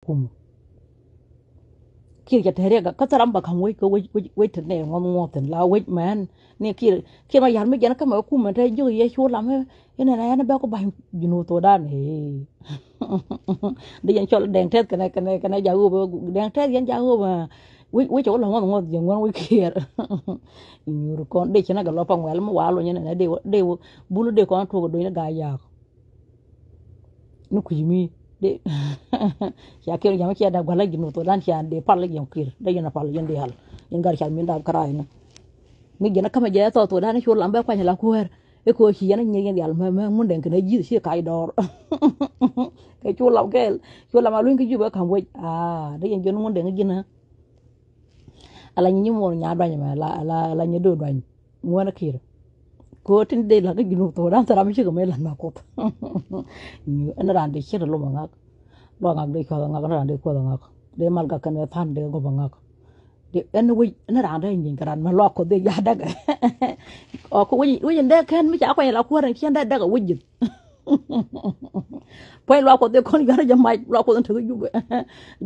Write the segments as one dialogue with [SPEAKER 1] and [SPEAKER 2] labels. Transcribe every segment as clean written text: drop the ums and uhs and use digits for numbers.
[SPEAKER 1] kum kir ja tere ga kataram ba kan wai tne ngom la wai man ne kir ma yar me jana kama kum ta jo ye shu lam ina na ba ko ba junu to dan he de yan chol deng tet kana ja u deng tet yan ja u ma wai chỗ là ngon giờ ngon wai kir nyur kon de chana ga lo pang wel mo walo nyane de bulu de kon to do ina ga ya nu kujimi de ya kero jama ki ada gwala ginu to dan ya de parle yam kir de yana parle yende hal yin gar chal min da kara ina mi gena kama je to dan shur lambe kwa la kuer e ko hi yana nyen yal ma mun den kana ji si kai dor ke chu lam gel chu lam alun ki juba kan we de yin jon mun den gina ala nyi mo nya dwan ma la nyi do dwan ngwana kir ko tin de la ga ginu to dan tara mi shi ko me lan ma ko ni ana ran de shir lo ma lo ngak de ko ngak ran de ko ngak de mal ga kan than de go ngak de en wi ana ran de nyin kan ma lo ko de ya daga o ko wi de kan mi cha ko la ko ran chen daga wi poi lo ko de kon gar ja mai lo ko tan ju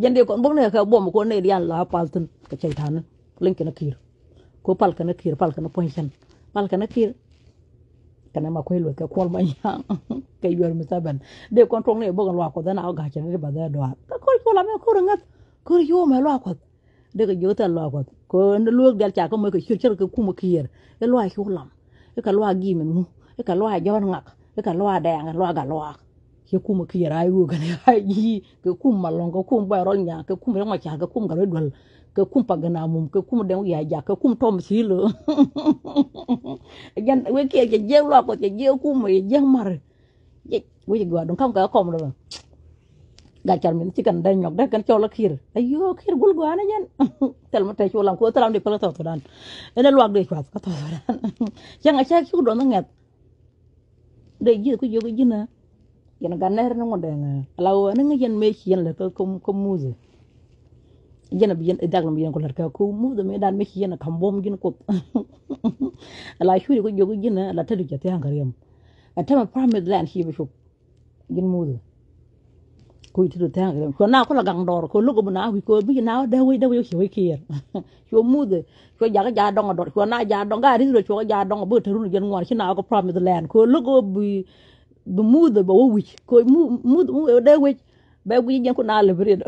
[SPEAKER 1] jen de kon bong ne ka bom ko ne dian la pal tan ka chai than len kana kir ko pal kana kir pal kana poi chen pal kana kir kana ma koy lo ka kol ma yang kay yor mi saban de kon tong ne bogan wa ko dana ga chen de ba da do ka ko la me ko ngat ko yo ma lo ko de ga yo ta lo ko ne lu del cha ko mo ko chir ko kuma kier e lo ko lam e ka lo gi men mu e ka lo ja ngak e ka lo da nga lo ga lo ke kuma kier ay wu ga ne ay gi ko kum ma long ko kum ba ro nya ko kum ma cha ko kum ga do ke kum pagana mum ke kum de ya ja ke kum tom silo jan we ke je lo ko je kum je mar we go don kam ka kom do ga char min cikan day nyok de kan chola khir ayo khir gul go ana jan tel ma tay cholam ko taram de pala to dan ene luak de kwat ka to dan yang acha ku do ngat de ji ku yo gina yana ga ner no de law na ngen me chien le ko kom muze jena biyen dag lam yen ko larka ko mu de me dan me yena kam bom gin ko ala shuri ko jogo gina la tadu jate hangariyam atama promised land hi bisho gin mu de ko itu de hangariyam ko na ko la gang dor ko lugo na wi ko bi na da wi shi wi kiyer ko mu de ko jaga ja dong dor ko na ja dong ga ri ro ko ja dong bo taru gen ngor shi na ko promised land ko lugo bi mu de bo wi ko mu de wi ba wi jen ko na le bred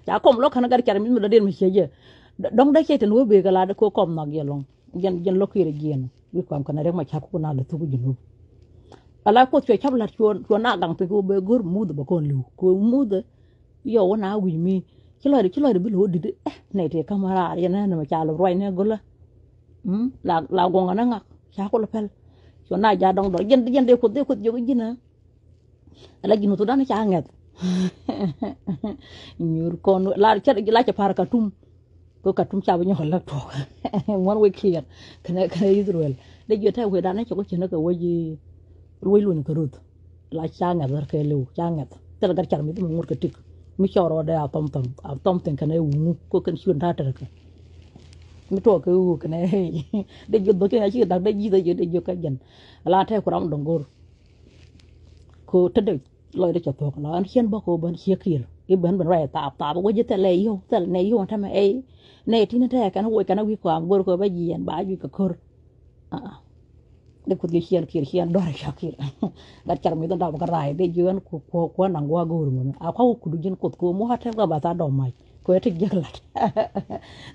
[SPEAKER 1] ya kom lo kana gar char mi do den mi cheje dong da chete no be gala ko kom na gelong jen lo kire gen wi kom kana rek ma cha ko na le tu jinu ala ko che chab la cho na gang pe ko be gor mu do ba kon lu ko mu de yo na wi mi kilo de bi lo di ne te kamara ya na ma cha lo roi ne gola la gonga na nga cha ko lo pel cho na ja dong do jen de ko yo gina ala ginu to dan cha nget nyur kon la cha par katum ko katum cha ba nyol la to won we clear kana Israel de jota we dan ko chena ko we lu ni karut la cha nga dar ke lu cha nga tel gar char mi mo ngur ka tik mi choro de a tom ten kana wu ko kan shun ta ta ka mi to ko wu kana de jot do ke chi dag de ji de jo ka jan la ta ko ram dongor ko tede loy de cho la an hien ba ko ban hie kir e ban ra ta ba je te le yo te ne yo ta ma e ne ti na ta kan wo kan wi ko am gor ko ba ji yan ba ju ka kor de ko ge hien kir hien do ra shakir da char mi da ba ra de jen ko nang wa gor mo a ko ku du jin ko mo ha ta ga ba ta do mai ko te je la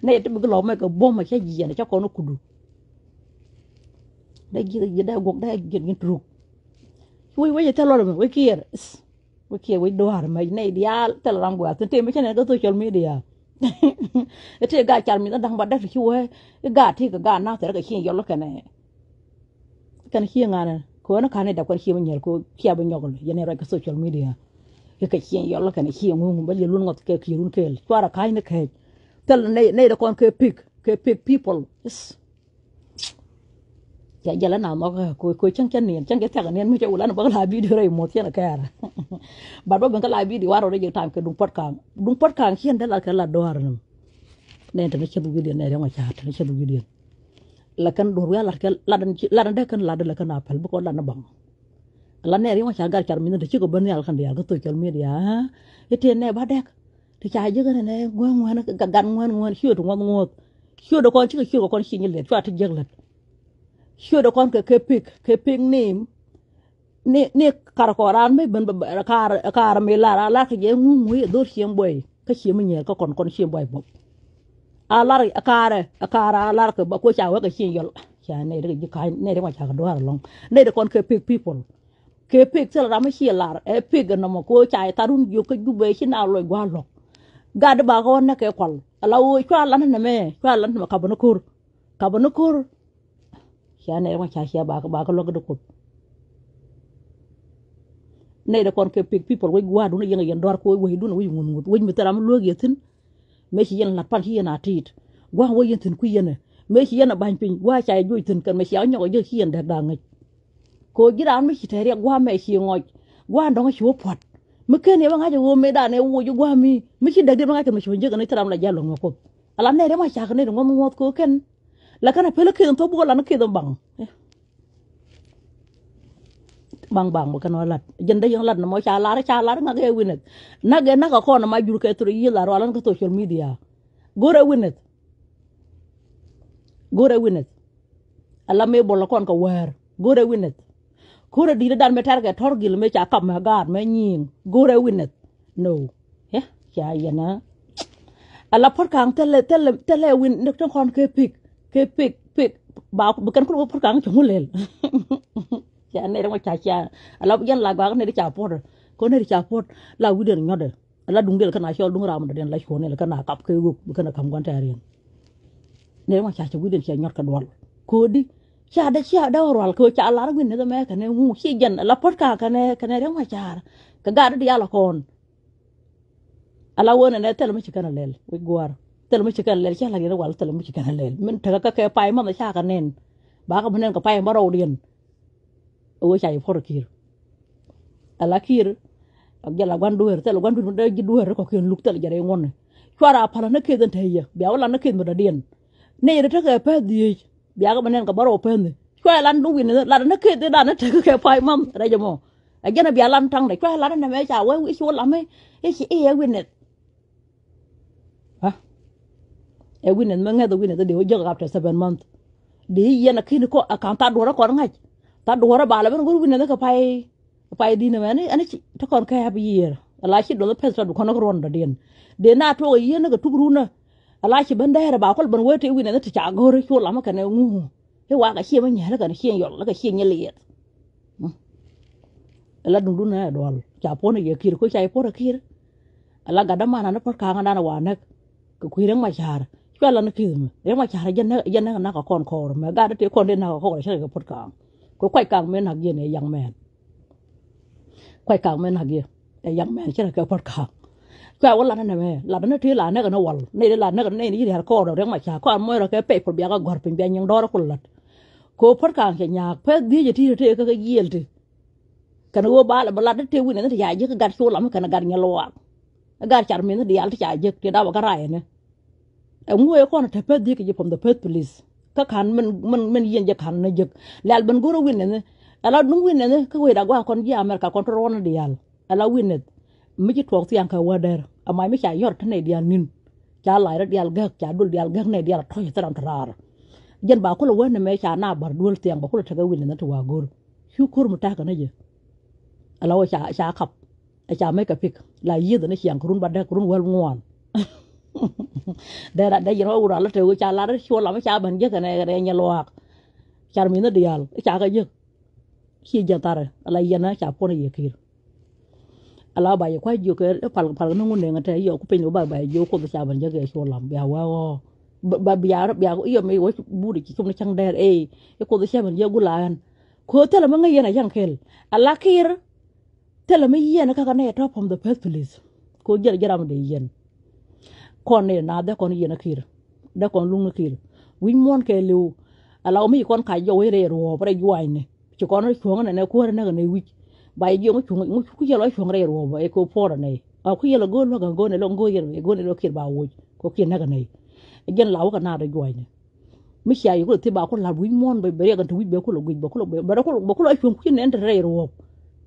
[SPEAKER 1] ne te bi lo me ko bom ma che ji yan cha ko no ku du de ji da go da gin truk we tell all of we care we do har mai nei dia tell ram gwa te me chene go social media ete ga char mi dang ba da fi we ga ti ga na te ga hin yo lo kan hi ngana ko na kan da ko hi mo nyer ko kia ba nyogol yene ra ga social media ka hin yo lo kan hi ngu ba le lun ngot ke ki run kel twara kai ne ke tell nei da kon ke pick people ya jala na mo ko chang ke ta ne mi che ulan ba la video re mo tiana ka ara ba ba ben ka la video waro re time ke dung pot kan hien da la ka la do har nam ne ta ne che du video ne re ma cha ta ne che du video la kan do ya la dan da kan la da la kan apal bu ko la na bang la ne ri ma cha gar char mi de chi ko ban yal kan yal ko social media ha ite ne ba dek ti cha je kan ne ngwan ga gan ngwan hiu to ngwan ngot hiu do kon chi ko hiu ko kon chi ni le twa ti jeg let hiu do kon ke pik ni kar ko ran me ban kar me la ke je ngu do chiem boy ka chiem ni ko kon chiem boy bob alar akara alar ke ba ko cha wa ke chien yol cha ne de ji kai ne de ma cha do har long ne de kon ke pik people ke pik sel ra ma chi lar e pik no mo ko cha ta run yu ke ju be chi na lo gwa lo ga de ba ko na ke kwal ala wo kwa lan na me kwa lan ma ka bana kur cha ne ma cha ba ko lo de ko ne de kon ke pik people we gwa du ne yen dor ko we du ne we ngun we mi taram lo getin me chi yen la pan chi yen atit gwa wo yen tin ku yen me chi yen ban pin gwa cha ju tin kan me chi nyo je chi yen da ngai ko giran me chi tere gwa me chi ngoj gwa ndong chi wo pot me ke ne ba nga je wo me da ne wo ju gwa mi chi da de ba nga ke me chi je kan taram la jalo ngoko ala ne de ma cha ne ngom ngot ko ken la kana pele ke to bo la na ke do bang bang bukan walat jenda yang lat mo cha lar nga ge winet na ge na ka ko na ma jur ke tru yi la rolan ko social media gore winet ala me bol kon ko wer gore winet kore di dan me tar ke torgil me cha kam ma gar me nyin gore winet no ya cha yana ala por kang tele win nek ton kon ke pik ba bukan ko por kang chumulel cha ne ma cha ala yan la ga ne cha por ko ne cha por la wi den ngode ala dung del kana shol dung ram den la ko ne kana kap ke gu kana kam gon tarin ne ma cha wi den cha nyot ka dol ko di cha da rol ko cha la win ne me ka ne mu chi jan ala por ka ne ma cha ka ga di ala kon ala wona ne tel ma chi kana lel wi gwar tel ma chi kana lel cha la ge wal tel ma chi kana lel min ta ka ke pai ma cha ka nen ba ka benen ka pai ma ro dien o cha yi for kir ala kir ak jala gwanduwer tel gwandu de ji duwer ko ken luk tel jare ngon kwara pala na ke den tayya biya wala na ke mo da dien ne ire ta ka pa di biya ga benen ka baro pen kwa lan du win la na ke de da na ta ka pai mam ra jamo a jana biya lan tang de kwa lan na me cha we wi so la me e chi e win net ha e win net ma nga do win net de o jog after 7 months di yena kin ko akanta do ra ko ngaj ta do ra bala ben guru ne ka pai di ne ani ta kon ka ya bi yer ala chi do pes ra du kono ron da den de na to ye ne ga tugru na ala chi ban da ba ko ban wote wi ne ta cha gore ko la ma ka ne ngu he wa ka chi ma nya la ka chi yo la ka chi nya le ala dun dun na do cha po ne ye kir ko cha po ra kir ala ga da ma na pa ka nga na wa ne ko ku ren ma char ko la na kir ren ma char jen na ka kon ko ma ga da te kon de na ko ko cha ka pot ka ko kwai kang men hak ye ne yang men kwai kang men hak ye e yang men chira ka pot ka kwa wala na me la na ti la na ga na wal ne la na ga ne ni har ko do reng ma cha ko an mo ro ke pe por bia ga gor pin bia nyang do ro ko lat ko pot ka ke nya pe di je ti te ka yel ti kana wo ba la te wi ne ya je ka gar so lam kana gar nya lo wa gar char men di al ti ya je ti da ba ga ra ne e ngo e ko na te pe di ke je from the first police ka kan men yen je kan na je lal ban goro win ne ala dum win ne ka we da gwa kon ji america kon to ron di yal ala win ne mi ji tok tiang ka wader amai mi cha yor tane di nin cha lai ra di al gak cha dul di al gak ne di al to yetran trar jen ba ko lo won me cha na bar dul tiang ba ko ta ga win ne to wa gor shu kur mu ta ka ne je ala wa cha khap cha me ka pik la yi da ne chiang kurun ba da kurun wal ngwan da yero ura la te cha la cho la ma cha ban je ka ne nya lo ak char mi na di al cha ka je chi ja tar ala yana cha po ne ye kir ala ba ye kwa ju ke pal no ngun ne te yo ku pin ba yo ko cha ban je ke cho lam ya wa ba bia yo me wo bu ri ki kum chang der e ko cha ban je gu lan ko te la ma ngai yana yang kel ala kir te la me yana ka ne top from the first place ko jer jaram de yen kon ne na da kon yana kir da kon lung na kir wi mon ke lu ala mi kon ka yo re ro pre ju ai ne ci kon ro chong ne ko ne ne wi bai yo ngo chung ngo ku yelo chung re ro ba e ko por ne a ku yelo go lo ga go ne lo go yer go ne lo kir ba wo ko kir na ga ne gen law ka na da ju ai ne mi sha yi ko ti ba ko la wi mon be be ga tu wi be ko lo wi be ko lo be ko lo chung ku ne re ro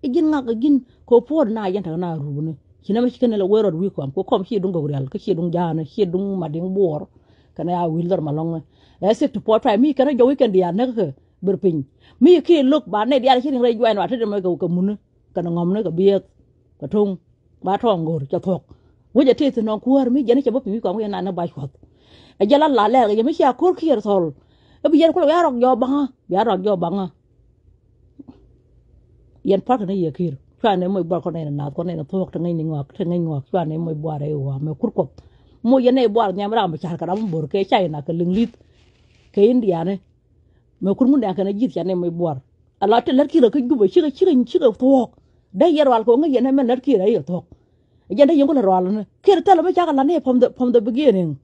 [SPEAKER 1] igin nga ka gin ko por na yan ta na rubune kina ma kina la wero wi ko kom shi dung gorial ka shi dung jana shi dung mading bor kana ya wilder malong e se to pot mi kana jo weekend ya na ka berpin mi ki look ba ne dia shi ring re jwan wa ta ma ka mun kana ngom ne ka bia ka tung ba thong gor cha thok wo ja te no kuar mi jana cha bo mi ko na na ba khot e jala la le ga mi sha kur khier thol e bi yen ko ya rok jo banga yen pak ne ye kir chwa ne moy bor ko ne na ko ne thok ta ngai ngok ta ngai ngok chwa ne moy bor e wa me kur ko mo yen ne bor nyam ram cha ka ram bor ke chai na ka ling lit ke india ne me kur mun da ka ne jit ya ne moy bor ala te lar kir ka jubo chi ka thok da yer wal ko ngai yen me lar kir ye thok yen da yen ko la wal ne kir ta la me cha ka la ne from the beginning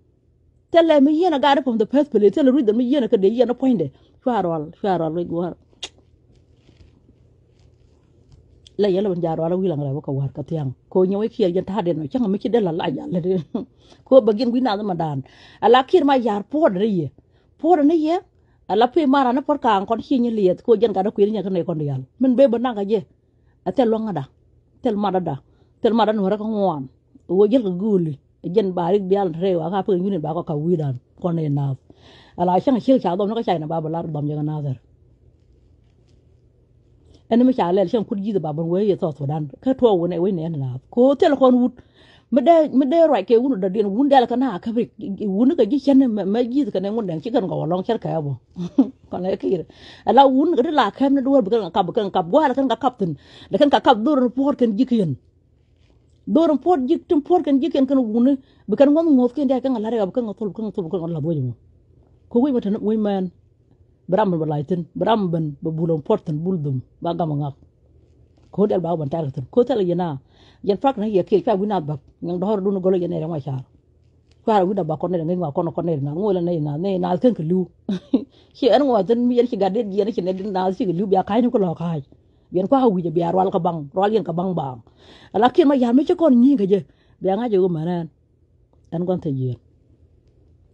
[SPEAKER 1] tell me yen ga from the first place tell read me yen ka de yen point de chwa ro le go la yela ban jaro ala wilang la ko war ka tiang ko nyoy kier yen ta den chang mi ci de la ya le de ko bagin wi na ma dan ala kir ma yar pod ne ye ala pe mara na por ka kon chi ni liet ko jen ka da ku ni ka ne kon yal men be ban ga je atel lo ngada tel mara no ra ko ngwan wo jel ko guli jen barik bial re wa ka pe ni ba ko ka wi dan kon ne na ala chang chi cha do no ka chai na ba ba lar dom je na der anh mới trả lời xem khuất gì bà bằng quê so Sudan cái thua của này quê này là cố thế là con vụt mới đây rồi cái vụt đầu tiên vụt đây là cái nào cái việc vụt nó cái gì chân mấy gì cái này vụt đằng chỉ cần gõ long chết cái bộ còn cái kia là vụt cái là khem nó đuôi cái cặp qua là cái cặp tin là cái cặp đuôi nó phốt cái gì kiên đuôi nó phốt gì trong phốt cái gì kiên cái vụt nó bị cái ngón ngót cái đây cái ngà lại cái ngót thul cái ngót là bôi mà cố quê mà thằng quê man Bram berlaitin Bram ben bebulong porten buldum baga mangak ko del ba ban taratan ko tala yana yan fak na ye ke ka winat bak yang dohor dun golo yana ma char fa wi da ba ko ne ngi ma ko ne na ngola ne na ken ke lu ci an wa tan mi yan ci gadde yan ci ne din na ci lu biya kay ni ko lo kay yan ko ha wi je biya wal ka bang rol yan ka bang bang ala kin ma yan mi ci kon ni ga je biya nga je ko manan an gon te yen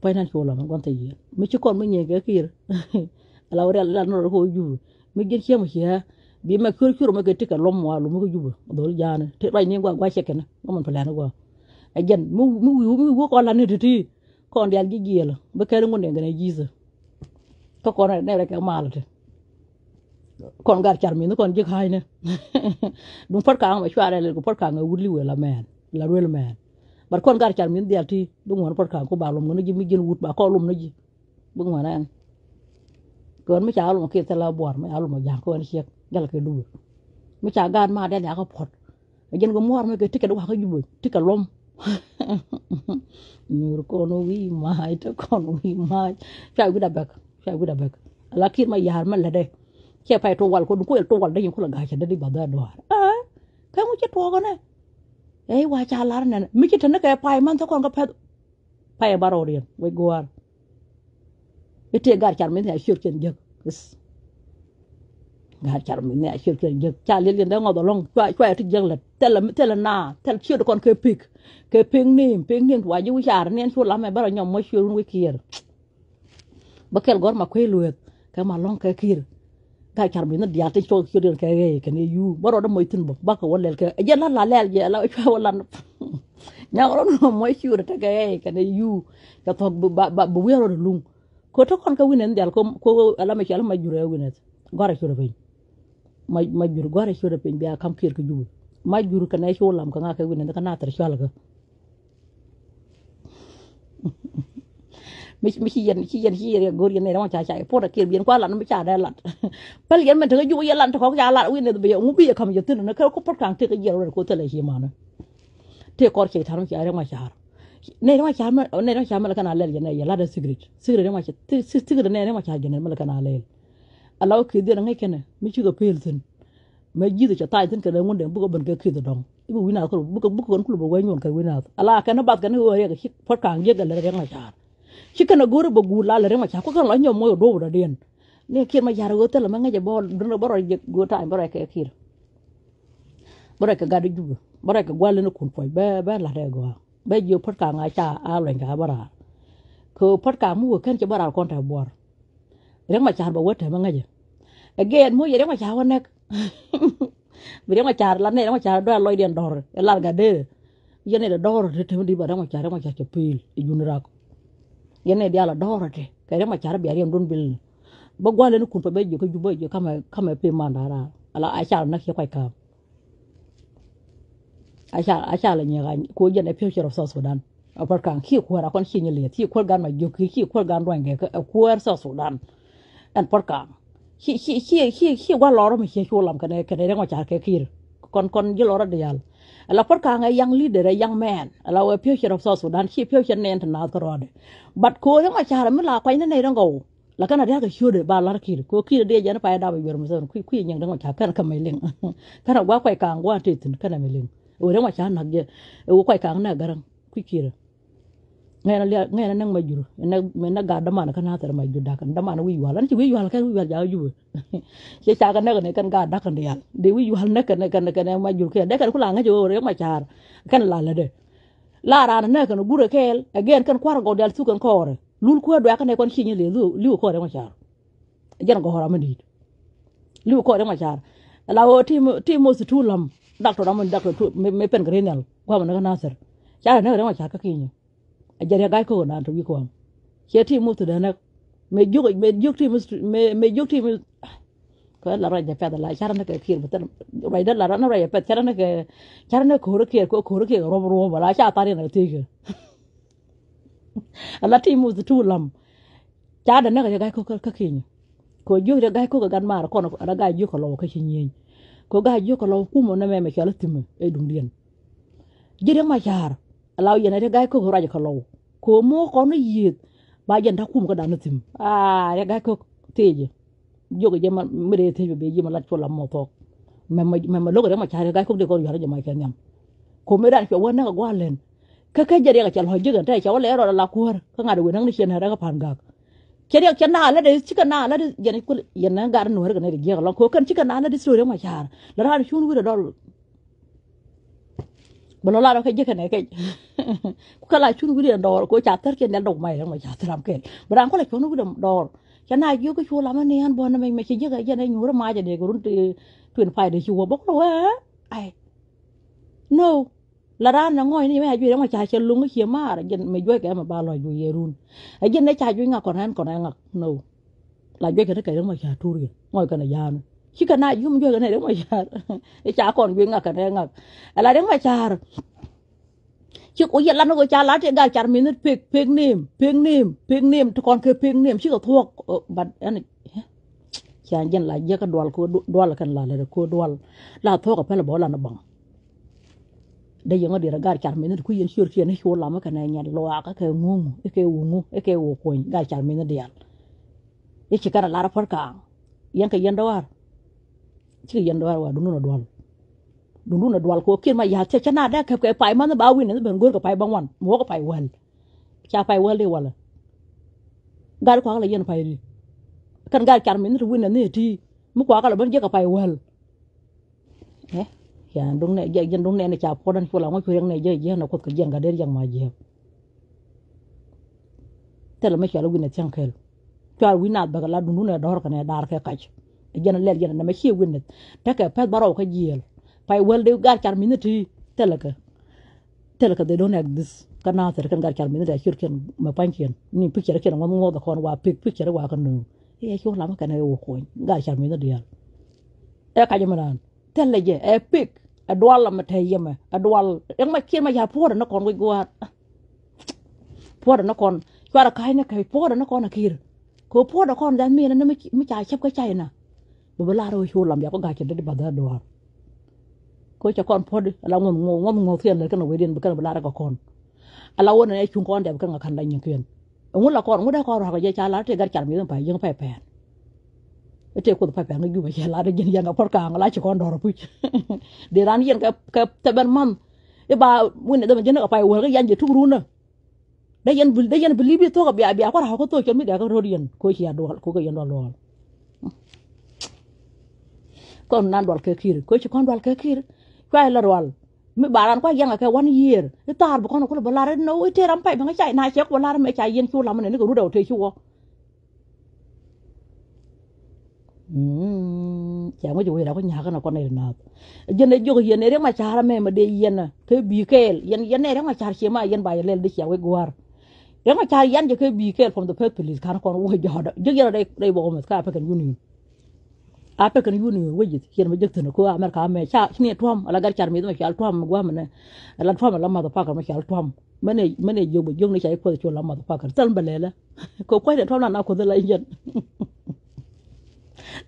[SPEAKER 1] pay nan ko la gon te yen mi ci kon mi ñe ga kir ala wala la no ko jubu mi gir ci ma ci bi ma kur ma ke tika lom wa lu ma ko jubu do jaana te bay ni gwa cheke na mo man pala na gwa ajen mu ko la ni ti kon dial gi giela ba kay ngun ngene jiza to ko na ne rek ma la te kon gar char mi no kon jik hay ne dum fat ka ma chware le ko fat ka nga wuli we la men la wel men bar kon gar char mi dial ti dum won fat ka ko ba lom no ji mi gën wut ba ko lum no ji bu ngwana an kon mi cha lum ke tala bor ma alum ja ko ni chek gal ke du mi cha gan ma den ya ko pot jen ko mor ma ke tike do ko jubu tike lom nyur ko no wi mai to ko no wi mai cha gu da bek la kir ma yar ma la de che pai to wal ko du ko to wal de yin ko la ga cha de ba da do ka mu che to ko ne ei wa cha la na mi che tan ka pai man to kon ka pai baro rien we goar ite gar char min ya shur ken jek gar char min ya shur ken jek cha le da ngo do long kwa ti jek la tel na tel shur kon ke ping nim wa ju char nen shur la me baro nyom mo shur we kier bakel gor ma kwe luet ka ma long ka kir gar char min dia ti cho shur ke ke ne yu baro da moy tin ba ka wolel ke je la lel je la kwa wala nya ro mo shur ta ke ne yu ka to ba bu wero lung ko to kon ka winen dal ko ala ma ci ala ma jure winet gore ci refen ma jure gore ci refen biya kam kir ko jubu ma jure ka ne ci wolam ka nga ka winen ka natar ci ala ka mi ci yen gor yen ne ma cha po da kir bien ko ala no mi cha da lat pal yen men to jubu yelan to ko ya lat winet be mu bi kam yetin na ko pot kan te ka jero ko tele ci mana te kor ci tarum ci ara ma cha ne ma chama la kana lel ne ya la da cigarette ma cha cigarette ne ma cha gene ma kana lel alaw ki de ngai kene mi ci go pelten ma ji da cha tai tin ka da ngonde bu ko ban ka ki da dong ibu wina ko bu ko kon ku bo nyon ka wina ala kana bat kana ho ya ki pot kan je ga le ma cha ci kana gore ba gu la le ma cha ko kan la nyom mo do da den ne ki ma yar go tele ma ngaje bo do boro je go tai boro ka kir boro ka ga du ju boro ka gwal ne kun foi ba la re go bây giờ phát cả ngày cha lên cả bara ko phát cả mua khen cho bara con ta bor reng ma cha ba wet ma ngaje again mua ye reng ma cha wan nek vì đó mà chả là này đó mà chả đó lôi điện đỏ là cái đấy giờ này là đỏ thì thêm đi vào đó mà chả chụp pil junra giờ này dia là đỏ rồi cái đó mà chả bị ariam don bil bagwa lên cũng phải bây giờ cái juba giờ kama pe mandara ala acha na khi quay cả acha là nhà ko giờ này future of South Sudan apart kan khi ko ra kon khi nyele khi ko gan ma jo khi ko gan ro nge ko South Sudan an part kan khi qua lor mi khi làm cái này đang chả cái kia con với lor đây là part kan cái young leader young man là a future of South Sudan khi future này anh nào rồi but ko đang chả mình là quay này đang go là cái này cái show để ba lor kia ko kia đây giờ nó phải đào bị rồi mà khi những đang chả cái mai linh cái nào quá quay kan quá thì cái này mai linh ở đang chả nặng je ở quay kan này garang kia ngay là năng maju na ga dama na kana tar maju da kan dama na wi wala ci wi wala kan wi wala jaju ci ta kan ne kan ga da kan de wi wala na kan maju ke de kan kula nga jo re ma char kan la de la ra na kan gure kel again kan kwar go dal su kan kore lul ko do kan ne kon ci ni le lu ko de ma char jan go hora ma di lu ko de ma char la o ti mo su tulam doctor amon doctor me pen grenal ko ma na nasar char na de ma char ka kinyo ajari gai ko na to wi ko cheti mu to dana me juk ti ko la ra ja peda la chara na ke khir betal rai da la na ra ya peda chara na ko ro ke ro bala cha ta na ti ke ala ti mu to lam cha da na ga gai ko ka kin ko juk da gai ko ga gan mar ko na gai juk ko lo ka chin ko gai juk ko lo ku mo na me chala tim e dum dien jere ma char alaw yana de gai ko raja ko law ko mo ko no yit ba jan ta kum ko dan tim ya gai ko teje jogo je ma mere teje be je ma lat ko lam mo tok ma logo de ma chaare gai ko de ko yara je ma ken yam ko me dan ko wona ga len ka jere ga chal ho je ga tay chaw le ro la ko ka ngade we nang ni chen ha ga pan ga kede ken na la de chika na la de jene ko yana gar no ga ne de ga ko kan chika na la de so de ma chaar la ra shun wi do balo la cái gì cái này cái cái lại chun cái đòn có chặt tất cái đàn đồng mày mà chặt làm cái bữa đang có lại chun cái đòn cái này vô cái chua làm anh ăn bò này mình chỉ cái gì này nhủ ra mai để cái run tuyển phải để chua bốc đâu á ai no là ra nó ngồi này mấy chuyện mà chặt chân lúng cái kia mà dân mấy vui cái mà ba loài vui run cái dân này chặt vui ngạc còn ăn ngạc no là vui cái đó mà chặt thu rồi ngồi cái này già chỉ cần ai dùng cái này đó mà chả chả còn quyền ngạc cái này ngạc là đấy mà chả chứ có hiện là nó có chả lá trên gai chả mình phèn niệm còn cái phèn niệm chứ có thuộc bạn anh chả dân là giờ cái đoal là cái là cô đoal là thuộc cái phải là bỏ là nó bằng đây giờ nó đi ra gai chả mình cứ yên sure này sure làm cái này nhặt loa cái ngung cái quỳnh gai chả mình đi ăn cái chỉ cần là ra phát cả yên cái yên đâu chứ yên đó là đúng là đoal ko kia mà ya che chana da cái pai mà nó bao win nó bên gol cái pai bang wan mo cái pai wel cha pai wel đi wala gal ko la yen pai đi kan gal char min win ne ti mu ko la ban je cái pai wel ya đúng này je đúng này cha po dan ko la mo ko yang này je nó có cái jeng ga der yang ma je tel me cha la win chang khel cha win na ba la đúng này dor ka ne dar ka kach jana lel jana na ma chi win ta ka pet baro ka jiel pai wel de gar char minute telaka they don't have this kana ter kan gar char minute shirken ma panchen ni picture ken ngom da kon wa picture wa kan no chu lama kan wo ko gar char minute dia ka jamanan tele je pic a dwal ma te yema a dwal yang ma kien ma ya po da na kon wi gwa po da na kon kwara kai na kai po da na kon akir ko po da kon dan mi na mi cha chep ka chai na bờ la rồi chu làm việc có gai trên đấy bà đã đồ có cho con phốt là ngom thiênเลยcái nó về điện cái bờ la có con làวันnày chung con đẹp cái ngà khăn đánh những kiện ông là con ông đã con hoặc là cha lá trên gạt chặt miếng phải dương phải bèn cái chuyện của phải bèn nó vui vậy lá để dân dân ở phốt càng lá cho con đỏ rồi để ran dân cái tập bên mâm cái bà muốn để mình dân ở phải uống cái dân gì thuốc run nữa để dân believe biết thuốc cái bia có họ có tôi cho mấy đứa cái rồi điền coi chỉ đồ có cái dân đồ con nan dwal ke kir ko ci kon dwal ke kir kwai la dwal mi baran kwa yang ka 1 year tar bu kon ko balare no ite ram pai ba chai na che ko balare me chai yen chu lam ne ko ru do te chu chả mới chịu đâu có nhà cái nào con này nào dân này vô hiện này mà chả mà để yên à cái bị kẹl yên này mà chả chỉ mà yên bài lên đi chả với guar mà chả yên cho cái bị kẹl from the first place khán con uống giọt đó giờ đây bỏ mà cái African Union African Union với gì hiện mà giật nó có America mà chả này Trump là cái chả mấy mà chả Trump qua mà là Trump là mà phải mà chả Trump mình này dùng này chạy qua cho là mà phải cái tên bể là có quay được Trump là nào có thể là yên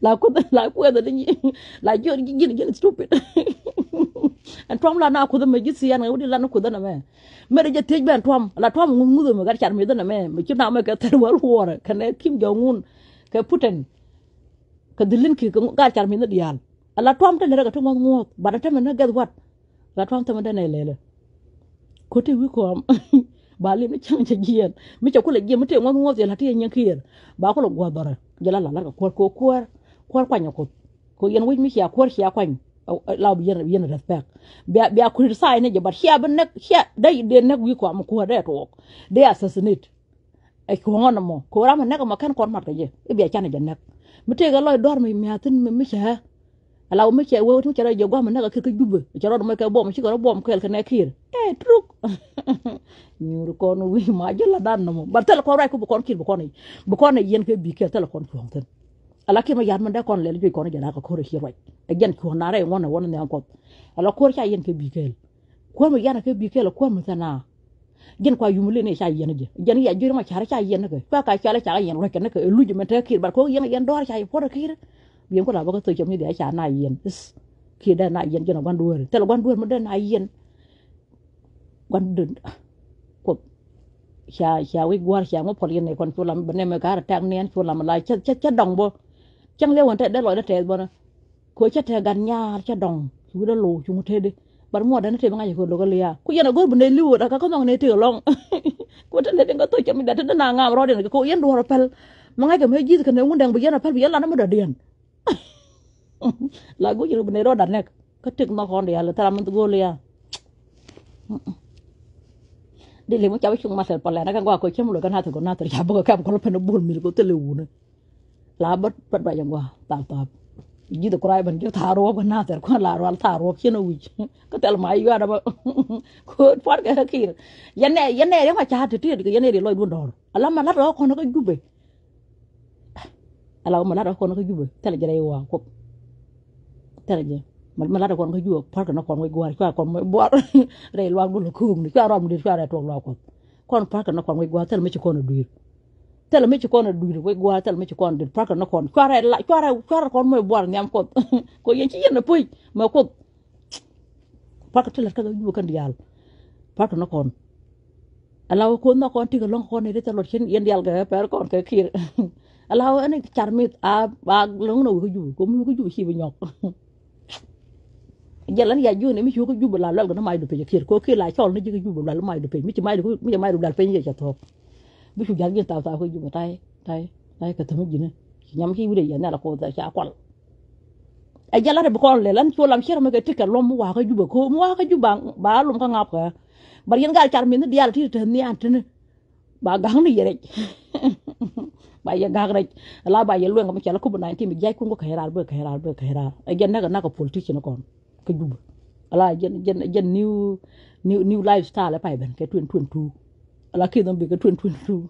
[SPEAKER 1] la kuda ni la yo gin stupid and Trump la na kuda me jisi ya na wudi la na kuda na me de tej ben Trump la Trump ngudu me gar char me dana me chuna me ka ter war war kana Kim Jong Un ka Putin ka dilin ki ka gar char me na dial la Trump te le ka to ngot ba ta me na get what la Trump te me na lele ko te wi ko ba le me chang cha gien me cha ko le gien me te ngot ya la te nyen kir ba ko lo gwa dora jala la ka ko kwanya ko yen wi mi ya kwanya law bi yen respect be a kur sai ne but here ben nek here dai de nek wi ko am ko de to de assassinate e ko ngona mo ko ram nek ma kan kon mat ka je e be chana je nek mi te ga loy dor mi atin mi cha law mi che wo tu cha je gwa ma nek ka jubbe cha ro ma ka bom ci ko bom kel ka ne kir truk ñu ko no wi ma je la dan mo ba tel ko ray ko bu kon kir bu kon yen ke bi ke tel kon ko tan ala ke ma yar man da kon le ju ko no jana ko re hirwai again ko na re wona ne ko ala ko cha yen ke bi kel ko ma yana ke bi kel ko ma sana gen ko yumule ne cha yen je gen ya jure ma cha yen ke fa ka cha la cha yen ro ke ne ke lu ju ma ta kir bar ko yen dor cha po da kir bien ko la ba ko to chom ni de cha na yen ki da na yen jona ban duor tel ban duor ma da na yen ban dun ko cha wi gwar cha mo pol yen ne kon chulam bane me ka ta nen chulam la cha dong bo chẳng lẽ hoàn thế loại đó thế bọn cô chắc thế gan nhà chắc đồng chú đã lù chú thế đi bạn mua đến thế bằng ngày cô đâu có lia cô yên là cô bên đây lưu đã có bằng này tiểu long cô chắc lên có tôi chậm mình đã thế nào ngam rồi đến cô yên đồ rapel mà ngay cái mấy gì thì cái nếu muốn đang bây giờ rapel bây giờ là nó mới đỡ điện là cô chỉ bên đây đó đặt này cái trực nó còn để là ta làm tôi lia đi lấy một cháu chung mà sẽ bỏ lại nó qua cô chém một cái nào thì còn nào thì chả bao cái con nó phải nó buồn mình có thể lưu nữa là bắt bài yang qua tap ji da kurai ban jo tharo ban na ter ko la ro tharo chino wi ko tel mai yo da ba ko par ga kir yane ma cha ti ti yane ri loy dun dor ala ma la ro ko no ko jubbe ala ma la ro ko no ko jubbe tel jere wa ko tel je ma la ro ko no jubbe par ga no ko mo gwa ko mo bo re lo bu ko ni ko rom di ko re to lo ko kon par ga no ko mo gwa tel me ci ko no duir tel me ci ko na duir we gwa tel me ci ko dir par na kon kwara kon moy bor ngam ko ko yen ci yen puy ma ko par tel ka ju kan dial par na kon alaw ko na kon ti ko long kon ne tel chen yen dial ga par kon ka kir alaw ani charmit a ba long no ko ju ko mu ko ju ci bi ñok jalan ya ju ne mi ko ju la lol ga na may do pe kir ko kir la chol na ji ko ju la may do pe mi ci may do dal pe ye ca top bi su jar gen taw ko juba tay ka tamu jina nyam ki wude yana la ko ta cha kwal ay jala re ko le lan so lam xera ma ka tikka lom wa ka juba ko mu wa ka juba ba lum ka ngap ka bar yen gal char min di yalla ti te ni antene ba gang ni yere ba ya gang rek la ba ye lu ngam ci la ko bu 19 bi jay ko ko khairal be ay gen na ka politician ko ka juba ala gen new lifestyle pa ben ke 2022 ala ki dum bi ka 2022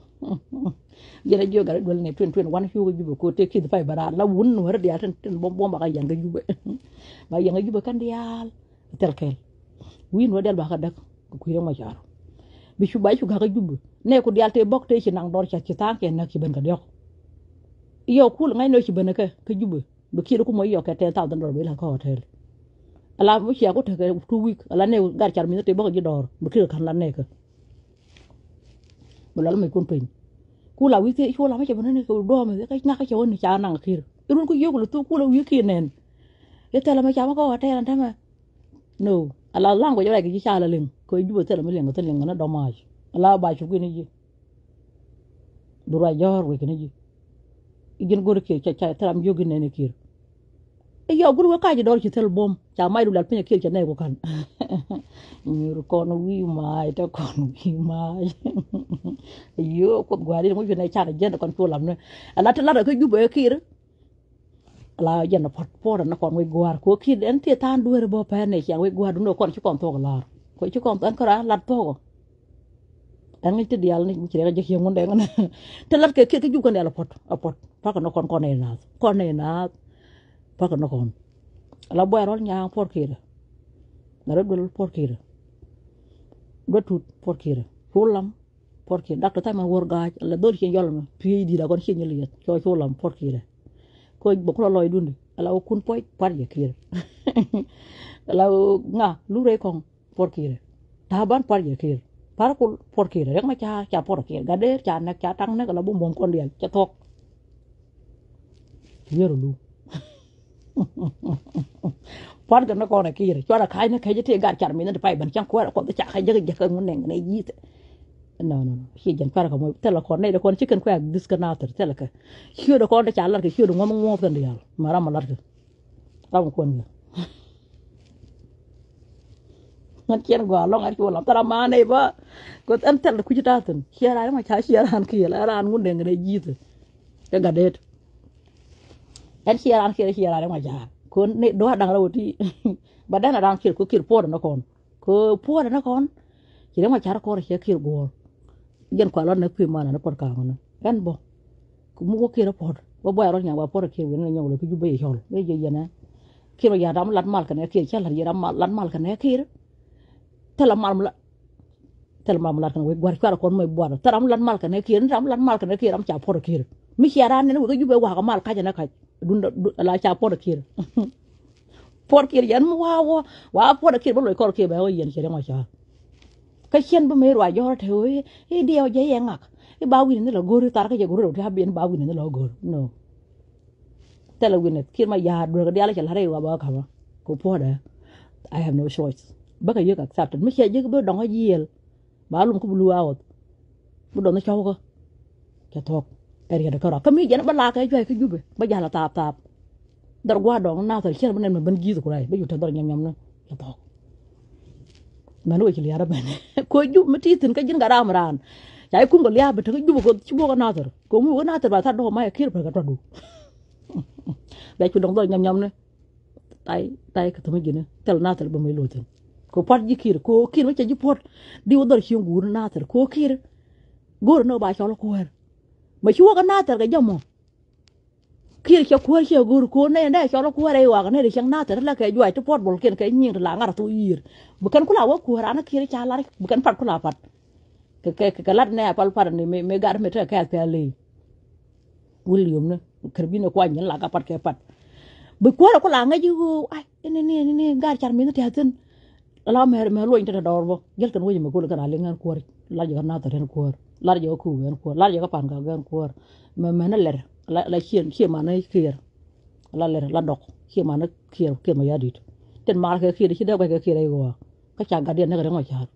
[SPEAKER 1] jere joga dol ne 2021 hu juba ko te ki fay bara la wun no war dia tan bom ba ka yanga juba ba yanga juba kan dial telkel win wa del ba ka dak ku yama jaro bi su bay su ga ka juba ne ko dial te bok te ci nang dor ci tan ke nak ci ben ka yok yo kul ngay no ci ben ka juba bi ki ko moy yok te taw dan dor bi la ko hotel ala mu ci ko te 2 week ala ne gar char mi te bok ji dor bi ki kan la ne ka bala mai kon pen ku la wi te ko la ma che bana ko do me ka na ka che won cha nang khir irun ko yogo lu tu ku la wi ki nen e te la ma cha ma ko te lan ta ma no ala lang ko jara ki cha la ling ko ju te la ma ling ko te ling na do ma ala ba chu ki ni ji dura jor we ki ni ji igin gor ke cha tram yogi ne ne kir e yo guru ka ji dor ci tel bom cha mai du dal pe ke ne ko kan ni ko no wi mai ta ko no wi mai yo ko gwari mo ne cha je kon to lam ne ala ta la ko ju be kir la yen na pot por na kon we gwar ko kid en ti tan duere bo pa ne yang we gwar no kon ci kon to la ko ci kon tan kara lat to an ngi ti dial ni ci rega je yengu de ngana te lat ke ke ju ko ne la pot a pot pa ko no kon ne na pa ko no kon la boy rol nya por kira na redul por kira do tut por kira fulam por kira dak ta ma wor ga la do ci yol ma pi di da kon ci nyeli ko fulam por kira ko bok lo loy dundi ala o kun poy par ye kira ala nga lu re kon por kira taban par ye kira par ko por kira rek ma cha por kira ga de cha na cha tang na la bu mom kon dial cha tok yeru lu par ga na ko na kira cho la khai na khai je te ga char mi na pai ban chang ko ko cha khai je je ka ngun ne yi no shi jan par ko mo tela ko ne de ko chicken ko discanator tela ka shi de ko de cha lar ke shi de ngom ngom tan dial mara ma lar ke ram ko ne ngan kien go long ar ko la tara ma ne ba ko an tel ku ta tan shi ra ma cha shi ran ki la ran ngun ne ne yi te ga det en shi ran ki shi ra ma ja ko ne do dang ra ti ba dan ran ki ko ki po na kon ko po na kon ki ma cha ko shi ki go yen kwa lon na kwi mana na por ka ngona kan bo ku mu ko kira por bo boy ro nya wa por ke wen na nyaw le ku jube yol be je yana kiro ya dam lat mal kan ke cha la ya dam lat mal kan ke tela mal lat kan we gwar kwa kon moy bo taram lat mal kan ke ram lat mal kan ke ram cha por ke mi ya ne ko jube wa ka mal ka na ka dun la cha por ke por ke yan wa por ke bo lo ko ke ba o yen che ma cha cái chân bơm mèo yo thôi cái điều dễ dàng ngạc cái bao quỳnh nó là gối tar cái gì gối rồi thì biến bao quỳnh nó là gối no thế là quỳnh khi mà già được cái điều là chỉ là đây qua bao khăm cô phụ đấy I have no choice bác cái gì accept mấy cái gì cái bữa đóng cái gì bảo luôn có blue out bữa đóng nó cho cơ cho thôi cái đó cái mấy cái nó bắt la cái cái giúp bây giờ là tap đợt qua đóng nào thì khi mà mình bên gì rồi đây bây giờ thật nhầm nữa cho thôi mà nuôi chỉ liara bên coi giúp mấy tí tin cái dân gara maran chạy cũng có liara bên cái giúp có chú có nát rồi cũng mua cái nát rồi bà thắt đồ mai kia phải cái đồ bây giờ đồng đội nhầm nữa tay cái thằng gì nữa tel nát rồi bên mấy lối tin có phát gì kia mấy cái giúp phát đi vào đời hiếu gù nát rồi có kia gù nó bà cháu nó quên mà chú cái nát rồi cái gì mà kia cháu quên cháu gù cô này cháu nó quên đây hoặc này để cháu nát rồi là cái gì chú phát bol kia cái nhìn là ngar tu ir bukan kula wa ku rana kiri chalar bukan pat kula pat ke lat ne pal par ni me gar me ta ka pele William ne kerbino ko anyen la ka pat ke pat bu ko la nga ju ai ni gar char mi na ta tin la me lo inta dor bo gel kan wo me ko la le ngan ko la jo na ta ren ko la jo ku wen ko la jo ka pan ka gan ko me na ler la chien ma na kier la ler la dok chien ma na kier ma ya dit ten mar ke kier chi da ka kier ai go ka cha ga den na ga ngo cha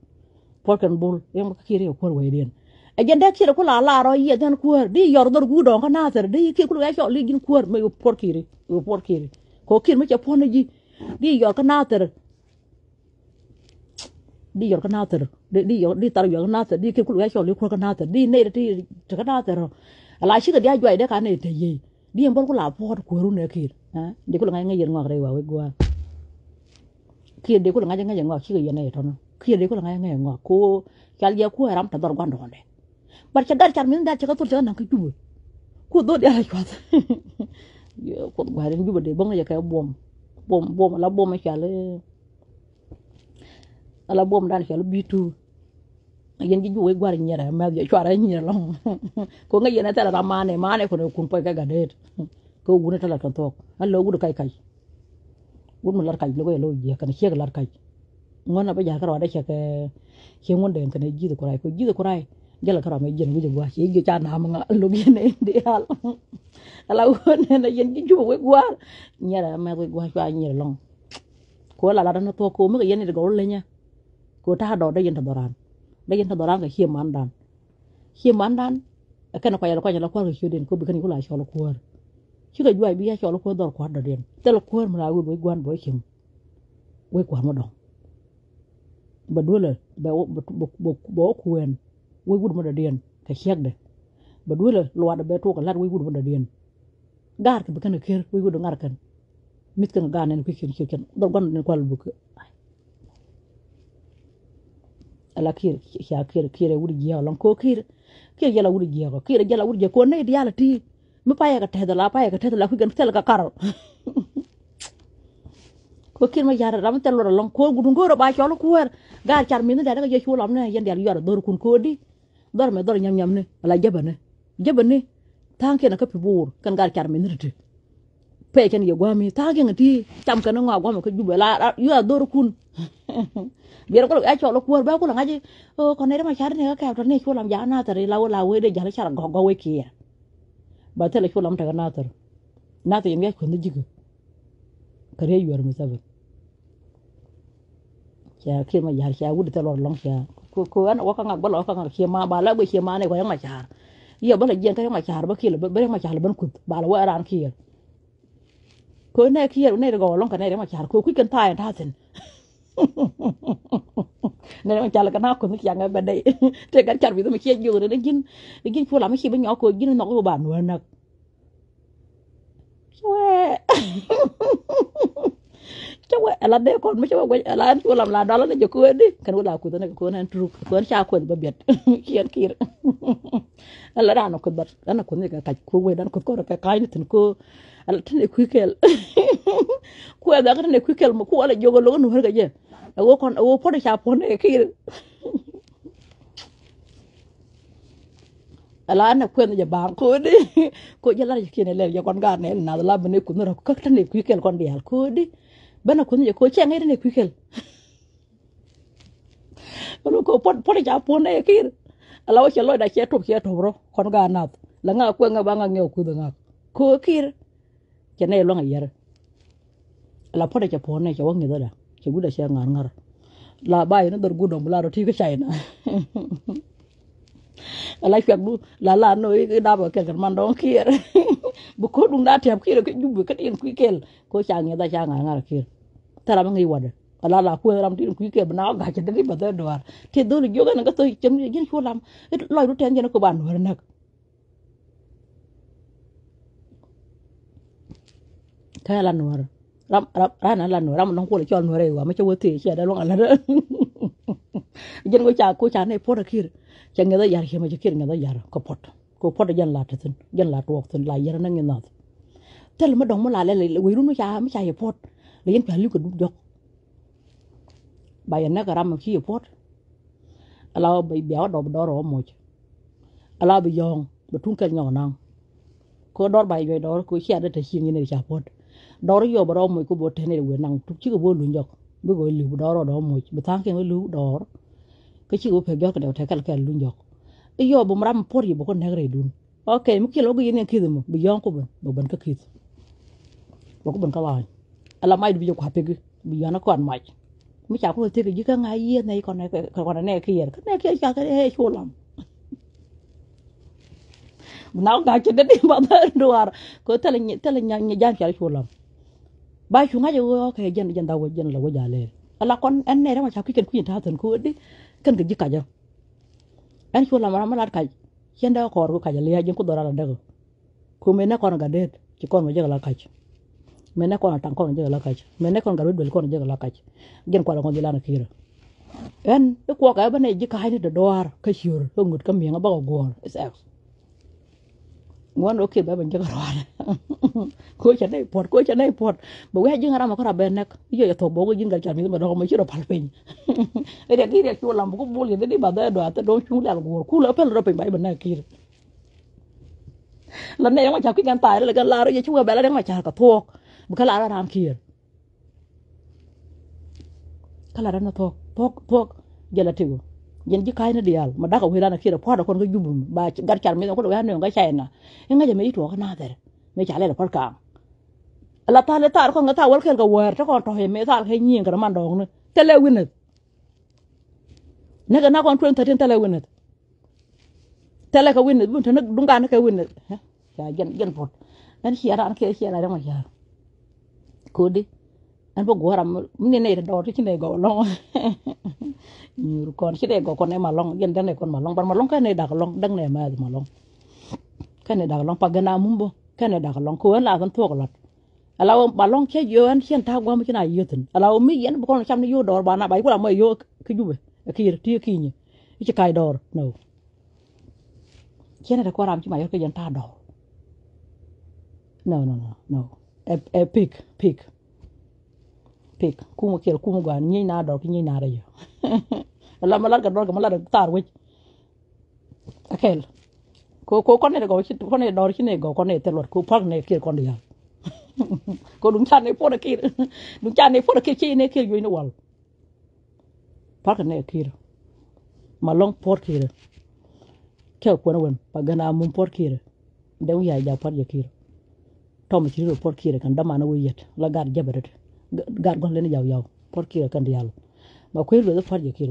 [SPEAKER 1] por kan bul em ka kier ko we den e jen dek kier ko la ro ye den ko di yor dor gu do ka na ter di ki ko ga cho li gin ko me por kier ko kier me cha pon ji di yor ka na ter di yor di tar yor na ter di ki ko ga cho li ko ka na ter di ne ti ka na ter ala shi ga dia jwa de ka ne te yi di em bol ko la por ko ru ne kier ha di ko nga yen ngok re wa we gwa kia de ko nga nga ngok chi ga ne to no kia de ko nga nga ngok ko kal ya ko ram ta dor gwan donde bar cha dar char min da cha ko to na ka jubu ko do de ala kwat yo ko gwa ren jubu de bong ya ka bom la bom cha le ala bom dan cha le bitu yen ji juwe gwar nyera ma ya chwara nyera long ko nga yena ta la mane ko kun pa ga de ko gune ta la to allo gudu kai gun mun lar kai lo lo je kan che lar kai ngona ba ja ka da che ke che ngon de kan ji de ko rai jala ka me jen gu gwa che ju cha na ma lo bi ne de al ala won na yen ji ju we gwa nyera ma we gwa chwa nyera long ko la na to ko me yen de go le nya ko ta do da yen ta doran ka hie man dan kan ko ya ko ya ko ko den ko bi kan ko la sho lo ko chứ cái duai bia cho nó có đòn quạt đợt điện, thế là quên mà là với quan với chim, với quan mà đòn, bật đuôi là bỏ quên, với quần mà đợt điện, cái khác đấy, bật đuôi là loạt bé thuốc cái lát với quần mà đợt điện, gar ke bukan kir wi gudu ngar kan mit kan ga nen ku kir kan do gon ne kwal bu ala kir wuri giya lon ko kir jala wuri giya ko kir jala wuri giya ko ne diala ti mi pa ya ka te da la ku gan tel ka karo ko kir ma yara ram tel lon ko gudu ngoro ba cholo ku wer gar char min da ga je chulam ne yen del yara dor kun ko di dor me dor nyam ne ala jabane tanke na ka pi bur kan gar char min rite pe ken ye gwami tanke ngati cham kan ngwa gwami ko jube la yu dor kun biar ko ai cholo ku wer ba ko la ngaji o ko ne ma char ne ka ka ne chulam ja na tare la we de jara char go we ki ba tele chulam ta na tar na te yemi ko ne jigu kare yuar mi sabe ya kir ma yar ya wudu talor long ya ko an waka ngak balo ka ngak ma ba la be ma ne ko yang ma char ya bala jen ka yang ma char ba kilo ba ma char ban kut ba la wa ran kir ko ne kir ne go long ka ne ma char ko ku kan ta ta sen ne ma char ka na ko mi yang ba dai te kan char bi to mi ke yu ne gin fu la mi ki ba nyo ko gin no ko ba no nak coba ala de kon mi coba ala an chulam la dala ne joko di kan wala ku ne ko nan tru ko an cha ko ba bet kier kir ala rano ko bat ana ko ne ka ko we dan ko ka kai ni tin ko ala tin ku kel ku da ka ne ku kel mo ku ala jogo lo no har ga je wo kon wo po de cha po ne kir ala na ko ne ba ko di ko jala ki ne le ya kon ga ne na la bne ku no ko ka ne ku kel kon di al ko di bana ko ne ko chen ne ku kel ko po de cha po ne kir ala wa che lo da che to ro kon ga na la nga ko nga ba nga nge ku da nga ko kir che ne lo nga yer ala po de cha po ne che wa nge da che gu da che ngar la ba yi no dor gu dom la ro ti ko chai na ala fiak du la no i da ba kel kan man don kir bu ko dum da tem kir ke jubu ke tin ku kel ko cha nge da cha ngar kir tara ma ngi wada ala la ku ram tin ku kel bana ga che di ba da doar te do jo ga nga to chem jin chu lam loy du ten jena ko ban war nak ka la nuar ram la nuar ram non ko le chol nuar wa ma che wo ti che da lo ala jen ko cha ne po da kir cha nge da yar he ma che kir nge da yar ko pot jan la tin jan la to tin la yar na nge na tel ma dong ma la le wi ru no cha ma cha ye pot le yen pa lu ko du jok ba yen na ka ram ki ye pot ala ba bia do ro mo ala bi yong ba tun ka nyong nang ko dor ba yo dor ko chia da ta chi nge ne cha pot dor yo ba ro mo ko bo te ne we nang tu chi ko bo lu jok bu go lu do mo ba tang ke lu dor cái chi ko pe jok da ta kal lu jok yo bu ram por yi bu ko ne re dun okay mu ki lo go yen ki mo bi yong ko ban ka ki bo ko ban ka la ala mai bi ko ha pe bi yana ko an mai mi cha ko te ki ka ngai ye nei kon ne ki yer ka ne ki cha ka he chu lam nào ga che de ba da duar ko tele nya jan cha chu lam ba chu nga jo okay jen da wo jen la wo ja le ala kon en ne ma cha ki ken ku ta tan ko di kan ga jika ja en chu lam ma lat ka jen da ko ka ja le jen ko dora la de ko me na kon ga de ki kon ma je la ka me na kon tan kon je la ka me na kon ga do kon je la ka jen ko la kon di la na kira en ko ka ba ne jika ha ni de doar ka shur ko ngut ka mi nga ba go gor is ex ngon okay ba ban jaga rawara ko cha nei pot bo we jinga rama ko rabe nek yo to bo go jinga cha mi ma do ma chiro palpen e de kire ko lam ko bol de ba da do ata do chu la go ku la pel ro pe ba ban na kire la ne ma cha ki kan ta le kan la ro ye chu ba la ma cha ka thok bu ka la ram kire kala ran thok jela tigo jen ji kai na dial ma da ka we la na kire po da kon ko jubum ba gar char mi ko do ya ne ga chai na nga je me to ka na der me cha le la por ka la ta ko nga ta wal kel ka wer ta ko to he me ta he nyin ka man dong ne tele winet ne ga na kon 2013 tele winet tele ka winet bun ta na dunga na ka winet ha ya jen pot nan hi ara an ke hi ara ma ya ko di an bo goram mi ne do ti ne go long nyur kon ci de go kon e ma long jen den kon ma long ban ma long ka ne da long dang ne ma long ka ne da long pa gana mumbo Canada ka long ko la kan to ko lot alaw balong che yo an chen ta gwa mu kina yotin alaw mi yen ko cham ni yo dor ba na ba ko la mo yo ke jube ke ti ki ni ci kay dor no Canada ko ram ci ma yo ke yen ta dor no e pik kuma kel kuma gwa ni na dor ki ni na re yo la mala ga dor ga mala tar wi akel ko ne go ci ko ne dor ci ne go ko ne telor ko pak ne kel kon dia ko dum chan ne po da kir dum chan ne po da ke ne kel yo ni wal pak ne kir malong por kir ke ko na wen pa gana mum por kir de wi ya ja par ya kir tom ci ro por kir kan dama na wi yet la gar jabaret gar gon len yaw por kir kan dial ma ko ro par ya kir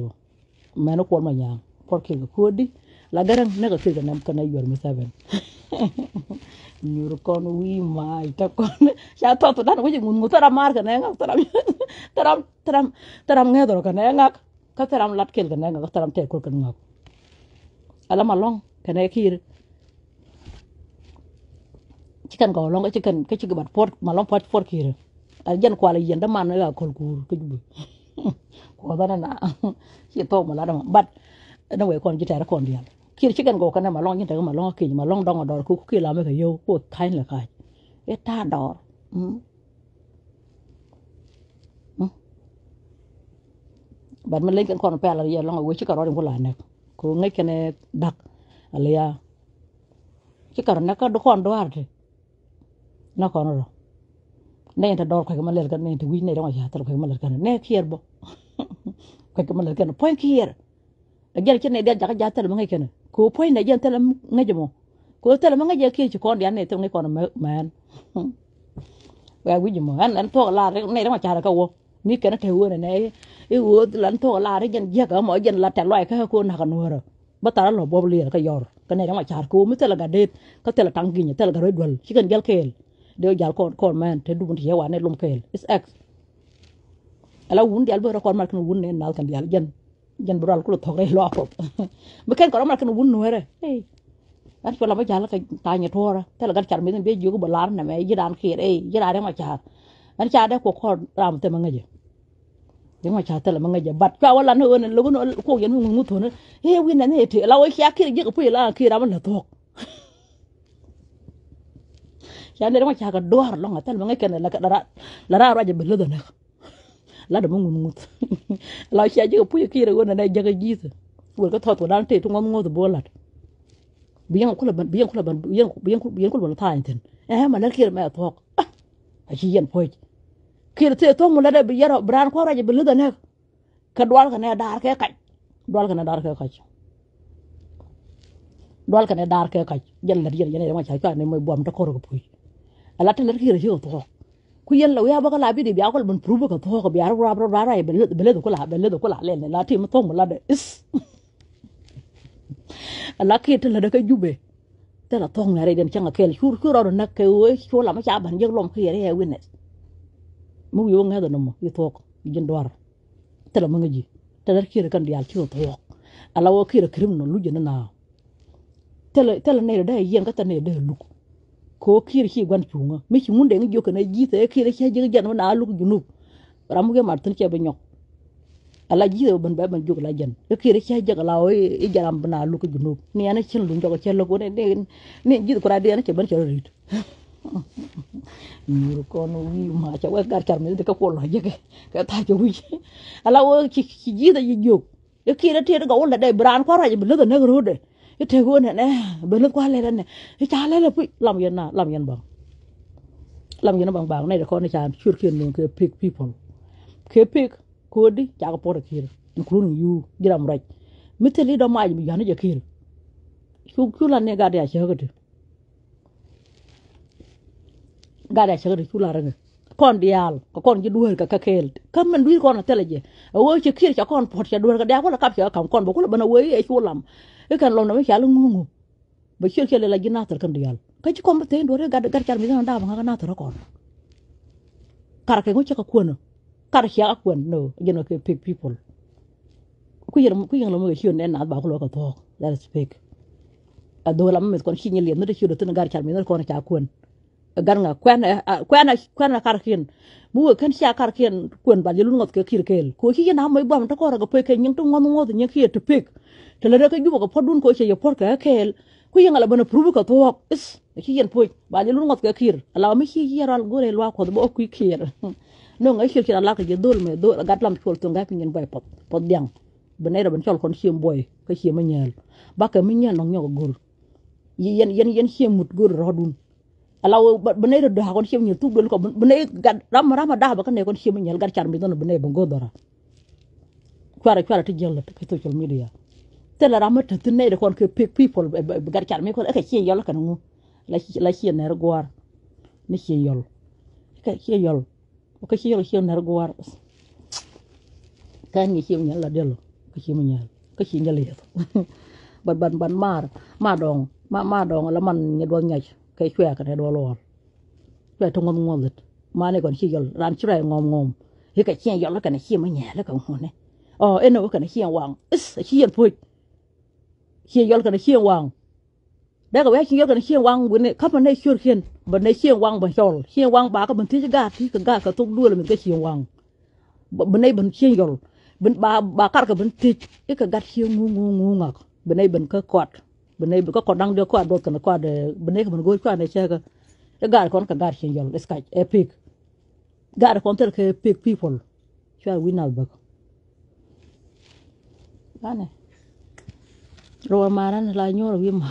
[SPEAKER 1] ma no ko ma nya por kir ko di la garang ne ga kir kan kan yor mi saben nyur kon wi mai ta kon ya to dan wi ngun tara mar kan nga taram nge do kan nga ka taram lat kel kan nga taram te ko kan nga ala malong kan kir chicken go long chicken cái chicken bat port malong port kir al jan ko ala yenda man ga kol kur ku jubu ko dana na ci to mala dama bat na we kon jita kon dial kir chicken go kan malong yin ta malong ki malong dong dor ku ki la me ka yo ko tain la kai e ta dor bat man len kan kon pa la ya long we ci ka ro ko la nek ko ngai kene dak ala ya ci ka na ka do kon do arte na kon ro ne ta dor ko ma le kan ne ti wi ne do ya ta ko ma le kan ne kier bo ko ma le kan point kier ajal ci ne de jaka jatal ma ngai kan ko point ne jan talam ngaje mo ko talam ngaje ki ci kon ya ne to ngai kon man wa wi mo an to la ne do ma cha ka wo ni kan te wo ne e wo lan to la re jan je ka mo jan la ta loi ka ko na kan wora ba ta lo bo le ka yor ka ne do ma cha ko mi tela ga det ka tela tangi ne tela ga ro dwal ci kan jal kel de jal kon man te du bunti yawa ne lum kel is x ala wun dial bo kon mar kan wun ne nal kan dial jan bral ko to re lo pop be ken ko mar kan wun no re hey at ko la ba jal ka ta nya tora tela ga char mi be jogu ba lar na me jidan khir jira ma cha an cha de ko ram te ma ngaje de ma cha tela ma ngaje bat ka wala no ne lo ko yen mu to ne he win ne te la o kya khir je ko pu la khir am la to ya ne ma cha ka doar lo ngatal ma ngake la ka dara raja be lodo nak la da mungu mut la cha je pu kire wona ne jaga jita wol ka to dan te to ngom ngodo bolat biyan kula ban biyan kula ban ta inten ma la kire ma to a chi yen poj kire te to mu la da biyaro bran ko raja be lodo nak ka dwal ka ne dar ke kaj dwal ka ne dar ke kaj dwal ka ne dar ke kaj jel la yen ne ma cha ka ne moy bom ta ko ko puy ala tan kire ci to ku yen la ya ba la bi di bi akol ban pruba ka to ko bi ar ra bele ko la le la ti mo to mo la de is ala ki te la da ka jube te la tong na re den changa kel chur ro na ke we chu la ma cha ban je lom ki re witness mu yo nga da no mo yi to ko jin dwar te la ma nga ji te la ki re kan dial ci to ala wo ki re krim no lu je na te la ne da yen ka ta ne de lu ko kir ki gwan chunga mi ci munde ngi jokana jite kir ki jige jan na lu junub ramu ge martin ci be ñok ala jite ban jog la jan kir ki jige la o e jaram bana lu junub ni ana ci lu jogo ci la ko ne jite ko ra de na ci ban ci rit ñu ko no wi ma ca wa gar kar mi de ko la jige ka ta ci wi ala o ci jite ji jog kir te ga wala de bran ko ra ji lu da na ro de te go ne be lu kwa le ne cha le pu lam yen bang ne ko ne cha chur ken ne ke pick people ke pick ko di cha ko por kir including you diram right miteli do ma mi yana je kir ku la ne ga da cha ga da ku la ra kon dial ko kon ji duel ka kel kam man duil kon teleje wo che kir cha kon por cha duel ka da ko la kap cha kam kon bo ko la bana we e chu lam e kan lom na me cha lu ngungu ba chir la gina tar kan dial ka ci ko te ndo re ga char mi na da ba ga na tar kon kar ke ngo cha ka kono kar cha ka kon no you know ke pick people ku yer lo mo chi ne na ba ko lo ka to that is fake a do la me kon chi ni le no de chi do tan gar char mi no kon cha kon gan nga kwana karkin bu kan sha karkin kun ba jelun ngot ke kirkel ko ki na mai bam ta ko ra pe ke nyang to ngon ngot nyang ki to pik to le ka ju ko podun ko che ye por ka kel ku yang ala bana prubu ka to is ki yen po ba jelun ngot ke kir ala mi ki yeral gore lwa ko bo ku kir no ngai kir ala ka je dol me do gat lam chol to ngai pin boy pot diang bene ra ban chol kon chiem boy ka chiem nyel ba ka mi nyel no nyogo gur yen chiem mut gur rodun alaw bene do ha kon chiem nyel tu dol ko bene gad ram da ba kan ne kon chiem nyel gar char mi don bene ba godora kwara ti jella to social media tela ram ta tinne de kon ke people gar char mi ko ka chien yol kan ngu la chien ner gwar ni chien yol ka chien yol ka chien ner gwar kan ni chien nyel la delo ka chien nyel ka chien nyel yeto ban ma dong la man ni do nyaj kay chwe ka ne do lor chwe to ngom lit ma ne kon chi yol ran chre ngom he ka chien yol ka ne chi ma nya la ka ngone eno ka ne chien wang is chien pu chien yol ka ne chien wang da ka wa chien yol ka ne chien wang bu ne ka pa ne chur chien ba ne chien wang ba chol chien wang ba ka ban ti ga ka to du le min ka chien wang ba ne ban chien yol ben ba kar ka ben ti ka gat chien ngu ngak ben ben ka kwat bene ko ko dang de ko do kan ko de bene ko go ko ne che ga gar kon ka gar chen jol skaj epic gar kon ter ke epic people chwa winal bak ane ro maran la nyor wi ma